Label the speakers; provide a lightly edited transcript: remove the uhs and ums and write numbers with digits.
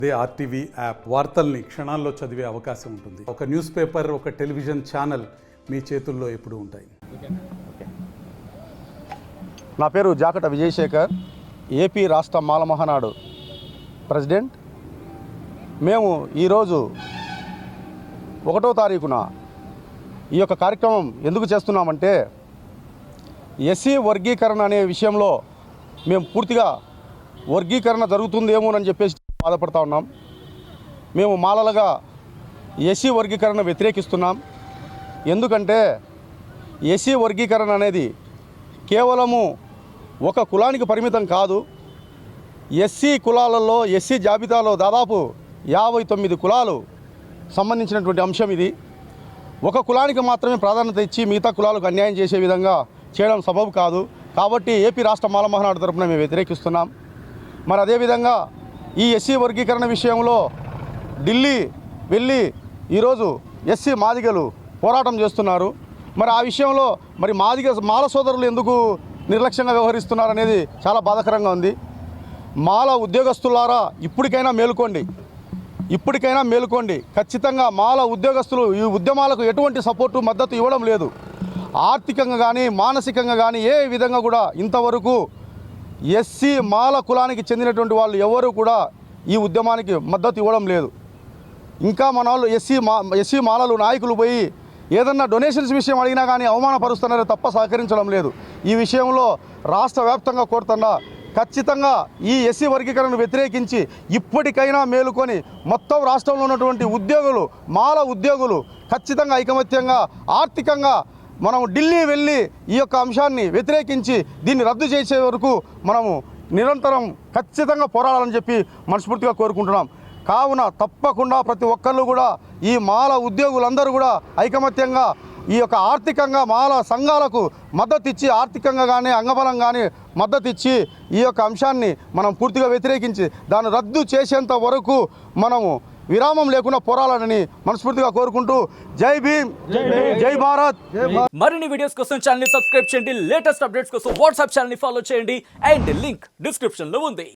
Speaker 1: అదే RTV app వార్తల్ని క్షణాల్లో చదివే అవకాశం ఉంటుంది. ఒక న్యూస్ పేపర్, ఒక టెలివిజన్ ఛానల్ మీ చేతుల్లో ఎప్పుడూ ఉంటాయి.
Speaker 2: నా పేరు జాకట విజయశేఖర్, ఏపీ రాష్ట్ర మాల మహానాడు ప్రెసిడెంట్. మేము ఈరోజు 1వ తారీఖున ఈ యొక్క కార్యక్రమం ఎందుకు చేస్తున్నామంటే, ఎస్సీ వర్గీకరణ అనే విషయంలో మేము పూర్తిగా వర్గీకరణ జరుగుతుందేమోనని చెప్పేసి బాధపడతా ఉన్నాం. మేము మాలలుగా ఎస్సీ వర్గీకరణ వ్యతిరేకిస్తున్నాం. ఎందుకంటే ఎస్సీ వర్గీకరణ అనేది కేవలము ఒక కులానికి పరిమితం కాదు. ఎస్సీ కులాలలో, ఎస్సీ జాబితాలో దాదాపు 59 కులాలు సంబంధించినటువంటి అంశం ఇది. ఒక కులానికి మాత్రమే ప్రాధాన్యత ఇచ్చి మిగతా కులాలకు అన్యాయం చేసే విధంగా చేయడం సబబు కాదు. కాబట్టి ఏపీ రాష్ట్ర మాల మహానాడు తరపున మేము వ్యతిరేకిస్తున్నాం. మరి అదేవిధంగా ఈ ఎస్సీ వర్గీకరణ విషయంలో ఢిల్లీ వెళ్ళి ఈరోజు ఎస్సీ మాదిగలు పోరాటం చేస్తున్నారు. మరి ఆ విషయంలో మరి మాల సోదరులు ఎందుకు నిర్లక్ష్యంగా వ్యవహరిస్తున్నారు అనేది చాలా బాధాకరంగా ఉంది. మాల ఉద్యోగస్తులారా ఇప్పటికైనా మేలుకోండి. ఖచ్చితంగా మాల ఉద్యోగస్తులు ఈ ఉద్యమాలకు ఎటువంటి సపోర్టు, మద్దతు ఇవ్వడం లేదు. ఆర్థికంగా కానీ మానసికంగా కానీ ఏ విధంగా కూడా ఇంతవరకు ఎస్సీ మాల కులానికి చెందినటువంటి వాళ్ళు ఎవరు కూడా ఈ ఉద్యమానికి మద్దతు ఇవ్వడం లేదు. ఇంకా మన వాళ్ళు ఎస్సీ మాలలు నాయకులు పోయి ఏదన్నా డొనేషన్స్ విషయం అడిగినా కానీ అవమానపరుస్తున్నారే తప్ప సహకరించడం లేదు. ఈ విషయంలో రాష్ట్ర వ్యాప్తంగా కోరుతున్నా ఖచ్చితంగా ఈ ఎస్సీ వర్గీకరణను వ్యతిరేకించి ఇప్పటికైనా మేలుకొని మొత్తం రాష్ట్రంలో ఉన్నటువంటి ఉద్యోగులు, మాల ఉద్యోగులు ఖచ్చితంగా ఐకమత్యంగా ఆర్థికంగా మనం ఢిల్లీ వెళ్ళి ఈ యొక్క అంశాన్ని వ్యతిరేకించి దీన్ని రద్దు చేసే వరకు మనము నిరంతరం ఖచ్చితంగా పోరాడాలని చెప్పి మనస్ఫూర్తిగా కోరుకుంటున్నాం. కావున తప్పకుండా ప్రతి ఒక్కళ్ళు కూడా ఈ మాల ఉద్యోగులందరూ కూడా ఐకమత్యంగా ఈ యొక్క ఆర్థికంగా మాల సంఘాలకు మద్దతు ఇచ్చి, ఆర్థికంగా కానీ అంగబలం కానీ మద్దతు ఇచ్చి ఈ యొక్క అంశాన్ని మనం పూర్తిగా వ్యతిరేకించి దాన్ని రద్దు చేసేంత వరకు మనము విరామం లేకుండా పోరాడాలని మనస్ఫూర్తిగా కోరుకుంటూ జై భీమ్, జై భారత్.
Speaker 3: మరిన్ని వీడియోస్ కోసం ఛానల్ ని సబ్స్క్రైబ్ చేయండి. లేటెస్ట్ అప్డేట్స్ కోసం వాట్సాప్ ఛానల్ ని ఫాలో చేయండి. అండ్ లింక్ డిస్క్రిప్షన్ లో ఉంది.